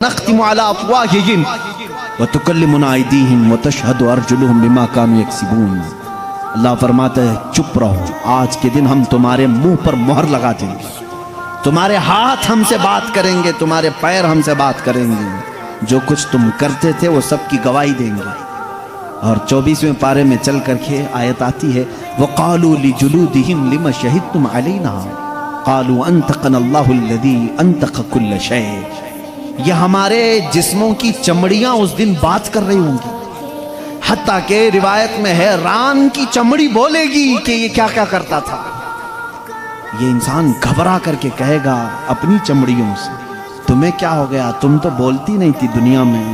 نختم على افواههم وتكلمنا ايديهم وتشهد ارجلهم بما كانوا يكسبون۔ اللہ فرماتا ہے چپ رہو، آج کے دن ہم تمہارے منہ پر مہر لگا دیں گے، تمہارے ہاتھ ہم سے بات کریں گے، تمہارے پیر ہم سے بات کریں گے، جو کچھ تم کرتے تھے وہ سب کی گواہی دیں گے۔ اور 24ویں پارے میں چل کر کے آیت آتی ہے وَقَالُوا لِجُلُودِهِمْ لِمَ شَهِدْتُمْ عَلَيْنَا قَالُوا أَنْطَقَنَا اللَّهُ الَّذِي أَنْطَقَ كُلَّ شَيْءٍ۔ یہ ہمارے جسموں کی چمڑیاں اس دن بات کر رہی ہوں گی، حتیٰ کہ روایت میں ہے ران کی چمڑی بولے گی کہ یہ کیا کیا کرتا تھا۔ یہ انسان گھبرا کر کے کہے گا اپنی چمڑیوں سے تمہیں کیا ہو گیا، تم تو بولتی نہیں تھی دنیا میں،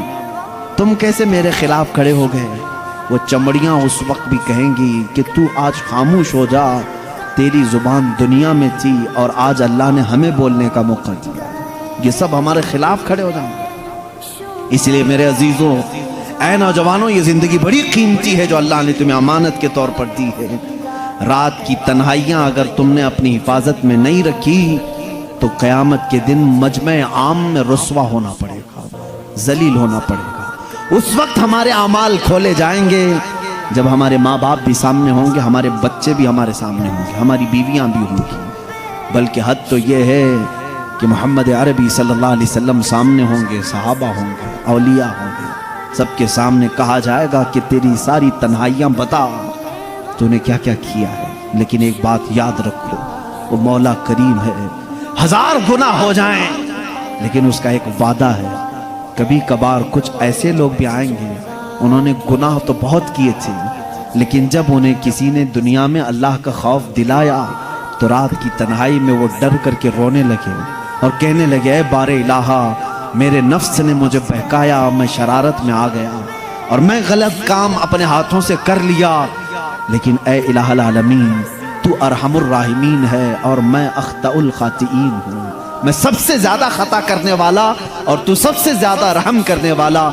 تم کیسے میرے خلاف کھڑے ہو گئے۔ وہ چمڑیاں اس وقت بھی کہیں گی کہ تو آج خاموش ہو جا، تیری زبان دنیا میں تھی اور آج اللہ نے ہمیں بولنے کا موقع دیا، یہ سب ہمارے خلاف کھڑے ہو جائیں گے۔ اس لیے میرے عزیزوں، اے نوجوانوں، یہ زندگی بڑی قیمتی ہے جو اللہ نے تمہیں امانت کے طور پر دی ہے۔ رات کی تنہائیاں اگر تم نے اپنی حفاظت میں نہیں رکھی تو قیامت کے دن مجمع عام میں رسوا ہونا پڑے گا، ذلیل ہونا پڑے گا۔ اس وقت ہمارے اعمال کھولے جائیں گے جب ہمارے ماں باپ بھی سامنے ہوں گے، ہمارے بچے بھی ہمارے سامنے ہوں گے، ہماری بیویاں بھی ہوں گی، بلکہ حد تو یہ ہے کہ محمد عربی صلی اللہ علیہ وسلم سامنے ہوں گے، صحابہ ہوں گے، اولیاء ہوں گے، سب کے سامنے کہا جائے گا کہ تیری ساری تنہائیاں بتا تو نے کیا کیا کیا ہے۔ لیکن ایک بات یاد رکھو، وہ مولا کریم ہے، 1000 گناہ ہو جائیں لیکن اس کا ایک وعدہ ہے، کبھی کبھار کچھ ایسے لوگ بھی آئیں گے انہوں نے گناہ تو بہت کیے تھے لیکن جب انہیں کسی نے دنیا میں اللہ کا خوف دلایا تو رات کی تنہائی میں وہ ڈر کر کے رونے لگے اور کہنے لگے اے بار الہا، میرے نفس نے مجھے بہکایا، میں شرارت میں آ گیا اور میں غلط کام اپنے ہاتھوں سے کر لیا، لیکن اے الہ العالمین تو ارحم الراحمین ہے اور میں اخطأ الخاطئین ہوں، میں سب سے زیادہ خطا کرنے والا اور تو سب سے زیادہ رحم کرنے والا۔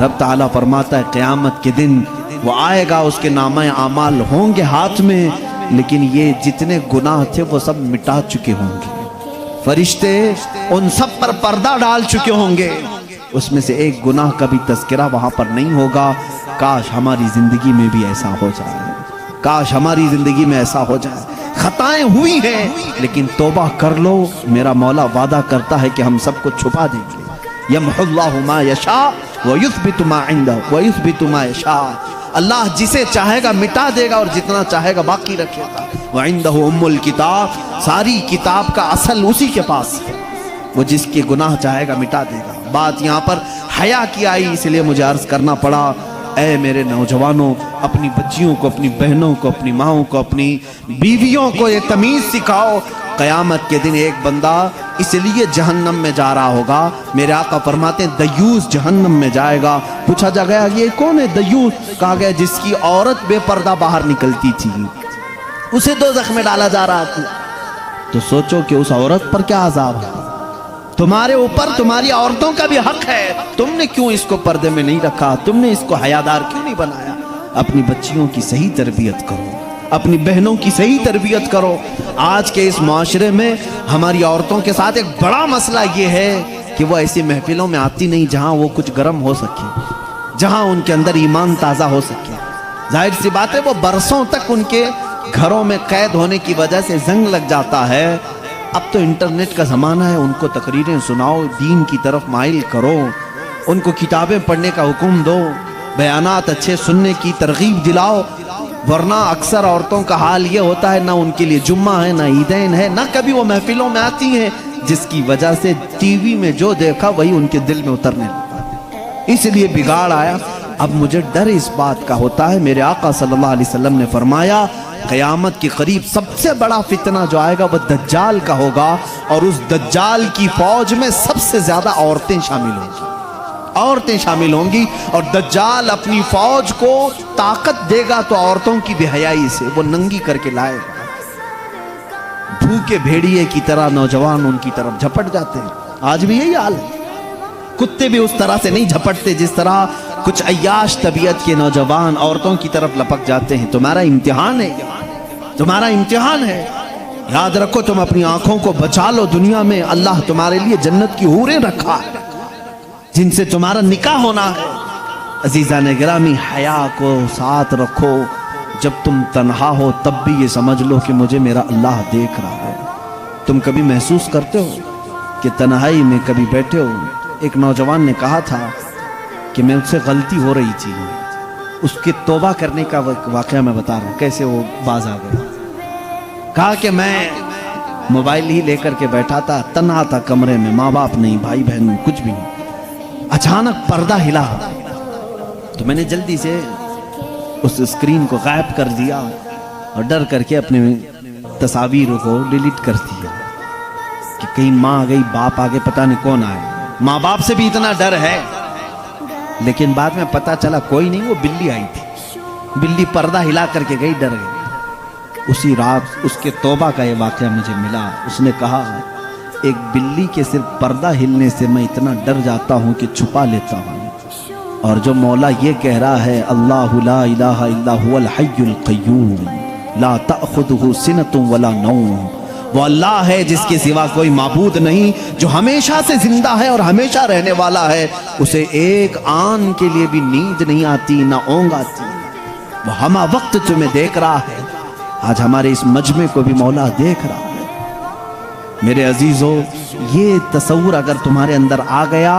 رب تعالیٰ فرماتا ہے قیامت کے دن وہ آئے گا، اس کے نامہ اعمال ہوں گے ہاتھ میں، لیکن یہ جتنے گناہ تھے وہ سب مٹا چکے ہوں گے، فرشتے ان سب پر پردہ ڈال چکے ہوں گے، اس میں سے ایک گناہ کا بھی تذکرہ وہاں پر نہیں ہوگا۔ کاش ہماری زندگی میں بھی ایسا ہو جائے، کاش ہماری زندگی میں ایسا ہو جائے۔ خطائیں ہوئی ہیں لیکن توبہ کر لو، میرا مولا وعدہ کرتا ہے کہ ہم سب کو چھپا دیں گے۔ یمحو اللہ ما یشاء ویثبت ما عنده ویثبت ما یشاء، اللہ جسے چاہے گا مٹا دے گا اور جتنا چاہے گا باقی رکھے گا۔ وعنده ام الکتاب، ساری کتاب کا اصل اسی کے پاس ہے، وہ جس کے گناہ چاہے گا مٹا دے گا۔ بات یہاں پر حیا کی آئی، اس لیے مجھے عرض کرنا پڑا، اے میرے نوجوانوں، اپنی بچیوں کو، اپنی بہنوں کو، اپنی ماؤں کو، اپنی بیویوں کو یہ تمیز سکھاؤ۔ قیامت کے دن ایک بندہ اس لیے جہنم میں جا رہا ہوگا، میرے آقا فرماتے ہیں دیوس جہنم میں جائے گا۔ پوچھا جا گیا یہ کون ہے دیوس؟ کہا گیا جس کی عورت بے پردہ باہر نکلتی تھی، اسے دوزخ میں ڈالا جا رہا تھا۔ تو سوچو کہ اس عورت پر کیا عذاب ہے، تمہارے اوپر تمہاری عورتوں کا بھی حق ہے، تم نے کیوں اس کو پردے میں نہیں رکھا، تم نے اس کو حیادار کیوں نہیں بنایا؟ اپنی بچیوں کی صحیح تربیت کرو، اپنی بہنوں کی صحیح تربیت کرو۔ آج کے اس معاشرے میں ہماری عورتوں کے ساتھ ایک بڑا مسئلہ یہ ہے کہ وہ ایسی محفلوں میں آتی نہیں جہاں وہ کچھ گرم ہو سکے، جہاں ان کے اندر ایمان تازہ ہو سکے۔ ظاہر سی بات ہے وہ برسوں تک ان کے گھروں میں قید ہونے کی وجہ سے زنگ لگ جاتا ہے۔ اب تو انٹرنیٹ کا زمانہ ہے، ان کو تقریریں سناؤ، دین کی طرف مائل کرو، ان کو کتابیں پڑھنے کا حکم دو، بیانات اچھے سننے کی ترغیب دلاؤ، ورنہ اکثر عورتوں کا حال یہ ہوتا ہے نہ ان کے لیے جمعہ ہے، نہ عیدین ہے، نہ کبھی وہ محفلوں میں آتی ہیں، جس کی وجہ سے ٹی وی میں جو دیکھا وہی ان کے دل میں اترنے لگا، اس لیے بگاڑ آیا۔ اب مجھے ڈر اس بات کا ہوتا ہے، میرے آقا صلی اللہ علیہ وسلم نے فرمایا قیامت کے قریب سب سے بڑا فتنہ جو آئے گا وہ دجال کا ہوگا، اور اس دجال کی فوج میں سب سے زیادہ عورتیں شامل ہوں گی، عورتیں شامل ہوں گی، اور دجال اپنی فوج کو طاقت دے گا تو عورتوں کی بے حیائی سے وہ ننگی کر کے لائے گا۔ بھوکے بھیڑیے کی طرح نوجوان ان کی طرف جھپٹ جاتے ہیں، آج بھی یہی حال ہے۔ کتے بھی اس طرح سے نہیں جھپٹتے جس طرح کچھ عیاش طبیعت کے نوجوان عورتوں کی طرف لپک جاتے ہیں۔ تمہارا امتحان ہے، تمہارا امتحان ہے، یاد رکھو تم اپنی آنکھوں کو بچا لو، دنیا میں اللہ تمہارے لیے جنت کی حوریں رکھا ہے، جن سے تمہارا نکاح ہونا ہے۔ عزیزان گرامی، حیا کو ساتھ رکھو، جب تم تنہا ہو تب بھی یہ سمجھ لو کہ مجھے میرا اللہ دیکھ رہا ہے۔ تم کبھی محسوس کرتے ہو کہ تنہائی میں کبھی بیٹھے ہو؟ ایک نوجوان نے کہا تھا کہ میں اس سے غلطی ہو رہی تھی، اس کی توبہ کرنے کا واقعہ میں بتا رہا ہوں کیسے وہ باز آ گئے۔ کہا کہ میں موبائل ہی لے کر کے بیٹھا تھا، تنہا تھا کمرے میں، ماں باپ نہیں، بھائی بہن کچھ بھی نہیں، اچانک پردہ ہلا تو میں نے جلدی سے اس اسکرین کو غائب کر دیا اور ڈر کر کے اپنے تصاویر کو ڈیلیٹ کر دیا کہ کہیں ماں آ گئی، باپ آگے، پتہ نہیں کون آئے۔ ماں باپ سے بھی اتنا ڈر ہے، لیکن بعد میں پتا چلا کوئی نہیں، وہ بلی آئی تھی، بلی پردہ ہلا کر کے گئی، ڈر گئی۔ اسی رات اس کے توبہ کا یہ واقعہ مجھے ملا۔ اس نے کہا ایک بلی کے صرف پردہ ہلنے سے میں اتنا ڈر جاتا ہوں کہ چھپا لیتا ہوں، اور جو مولا یہ کہہ رہا ہے اللہ لا الہ الا هو الحی القیوم لا تأخذہ سنۃ ولا نوم، وہ اللہ ہے جس کے سوا کوئی معبود نہیں، جو ہمیشہ سے زندہ ہے اور ہمیشہ رہنے والا ہے، اسے ایک آن کے لیے بھی نیند نہیں آتی، نہ اونگ آتی، وہ ہمہ وقت تمہیں دیکھ رہا ہے۔ آج ہمارے اس مجمع کو بھی مولا دیکھ رہا ہے۔ میرے عزیزو، یہ تصور اگر تمہارے اندر آ گیا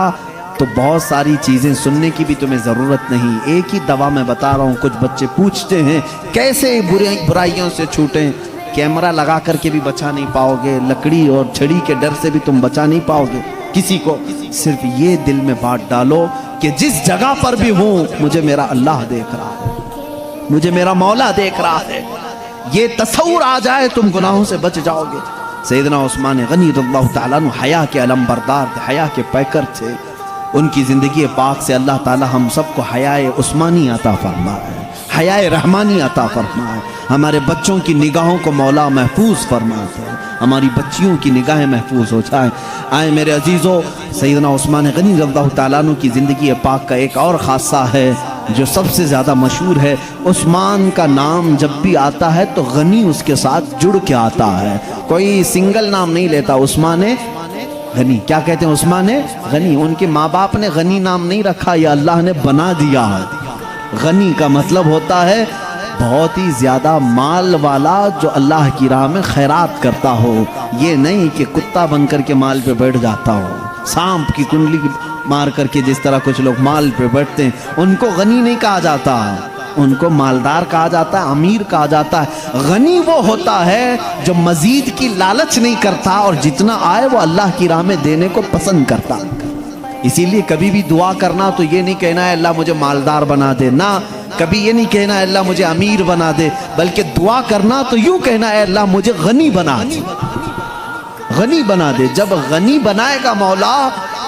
تو بہت ساری چیزیں سننے کی بھی تمہیں ضرورت نہیں۔ ایک ہی دوا میں بتا رہا ہوں۔ کچھ بچے پوچھتے ہیں کیسے برائیوں سے چھوٹیں؟ کیمرہ لگا کر کے بھی بچا نہیں پاؤ گے، لکڑی اور چھڑی کے ڈر سے بھی تم بچا نہیں پاؤ گے کسی کو۔ صرف یہ دل میں بات ڈالو کہ جس جگہ پر بھی ہوں مجھے میرا اللہ دیکھ رہا ہے، مجھے میرا مولا دیکھ رہا ہے۔ یہ تصور آ جائے تم گناہوں سے بچ جاؤ گے۔ سیدنا عثمان غنی رضی اللہ تعالیٰ عنہ حیا کے علم بردار تھے، حیا کے پیکر تھے۔ ان کی زندگی پاک سے اللہ تعالیٰ ہم سب کو حیائے عثمانی عطا فرمائے، حیائے رحمانی عطا فرمائے۔ ہمارے بچوں کی نگاہوں کو مولا محفوظ فرماتے ہیں، ہماری بچیوں کی نگاہیں محفوظ ہو جائیں۔ آئے میرے عزیزو، سیدنا عثمان غنی رضی اللہ تعالیٰ عنہ کی زندگی پاک کا ایک اور خاصہ ہے جو سب سے زیادہ مشہور ہے۔ عثمان کا نام جب بھی آتا ہے تو غنی اس کے ساتھ جڑ کے آتا ہے، کوئی سنگل نام نہیں لیتا۔ عثمان غنی، کیا کہتے ہیں؟ عثمان غنی۔ ان کے ماں باپ نے غنی نام نہیں رکھا، یہ اللہ نے بنا دیا ہے۔ غنی کا مطلب ہوتا ہے بہت ہی زیادہ مال والا، جو اللہ کی راہ میں خیرات کرتا ہو۔ یہ نہیں کہ کتا بن کر کے مال پہ بیٹھ جاتا ہو، سانپ کی کنڈلی مار کر کے جس طرح کچھ لوگ مال پہ بیٹھتے ہیں، ان کو غنی نہیں کہا جاتا، ان کو مالدار کہا جاتا ہے، امیر کہا جاتا ہے۔ غنی وہ ہوتا ہے جو مزید کی لالچ نہیں کرتا اور جتنا آئے وہ اللہ کی راہ میں دینے کو پسند کرتا۔ اسی لیے کبھی بھی دعا کرنا تو یہ نہیں کہنا ہے اللہ مجھے مالدار بنا دے، نہ کبھی یہ نہیں کہنا ہے اللہ مجھے امیر بنا دے، بلکہ دعا کرنا تو یوں کہنا ہے اللہ مجھے غنی بنا دے، غنی بنا دے۔ جب غنی بنائے گا مولا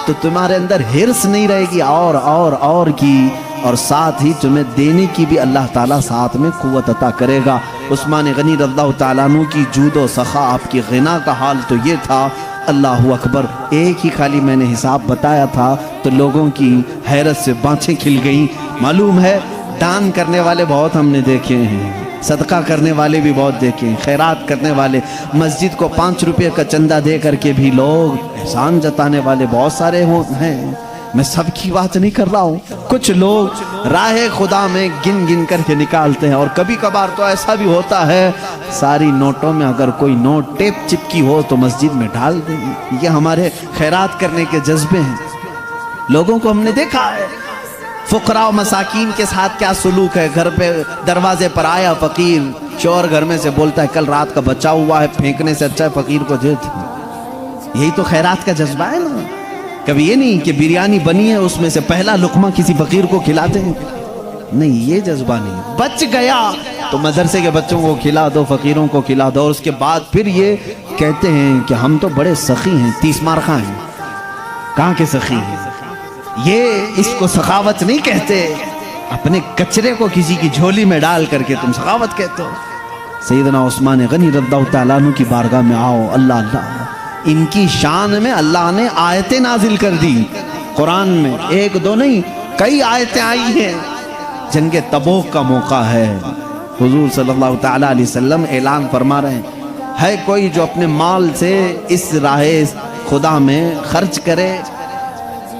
تو تمہارے اندر ہرس نہیں رہے گی اور کی، اور ساتھ ہی تمہیں دینے کی بھی اللہ تعالیٰ ساتھ میں قوت عطا کرے گا۔ عثمان غنی رضی اللہ تعالیٰ عنہ کی جود و سخا، آپ کی غنا کا حال تو یہ تھا، اللہ اکبر، ایک ہی خالی میں نے حساب بتایا تھا تو لوگوں کی حیرت سے بانچیں کھل گئیں۔ معلوم ہے دان کرنے والے بہت ہم نے دیکھے ہیں، صدقہ کرنے والے بھی بہت دیکھے ہیں، خیرات کرنے والے، مسجد کو 5 روپے کا چندہ دے کر کے بھی لوگ احسان جتانے والے بہت سارے ہیں۔ میں سب کی بات نہیں کر رہا ہوں، کچھ لوگ راہ خدا میں گن گن کر کے نکالتے ہیں، اور کبھی کبھار تو ایسا بھی ہوتا ہے ساری نوٹوں میں اگر کوئی نوٹ ٹیپ چپکی ہو تو مسجد میں ڈال دیں۔ یہ ہمارے خیرات کرنے کے جذبے ہیں۔ لوگوں کو ہم نے دیکھا ہے فقراء و مساکین کے ساتھ کیا سلوک ہے۔ گھر پہ دروازے پر آیا فقیر، شوہر گھر میں سے بولتا ہے کل رات کا بچا ہوا ہے، پھینکنے سے اچھا ہے فقیر کو دے دو۔ یہی تو خیرات کا جذبہ ہے نا۔ کبھی یہ نہیں کہ بریانی بنی ہے اس میں سے پہلا لقمہ کسی فقیر کو کھلاتے ہیں، نہیں، یہ جذبہ نہیں۔ بچ گیا تو مدرسے کے بچوں کو کھلا دو، فقیروں کو کھلا دو، اور اس کے بعد پھر یہ کہتے ہیں کہ ہم تو بڑے سخی ہیں، 30 مارخاں ہیں۔ کہاں کے سخی ہیں؟ یہ اس کو سخاوت نہیں کہتے، اپنے کچرے کو کسی کی جھولی میں ڈال کر کے تم سخاوت کہتے ہو۔ سیدنا عثمان غنی رضی اللہ تعالیٰ عنہ کی بارگاہ میں آؤ، اللہ اللہ، ان کی شان میں اللہ نے آیتیں نازل کر دی قرآن میں، 1 2 نہیں، کئی آیتیں آئی ہیں۔ جنگ تبوک کا موقع ہے، حضور صلی اللہ تعالیٰ علیہ وسلم اعلان فرما رہے ہیں، ہے کوئی جو اپنے مال سے اس راہ خدا میں خرچ کرے؟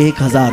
1000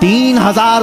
3000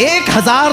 1000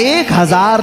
1000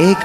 1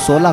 16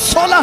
16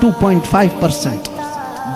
2.5%।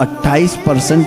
28%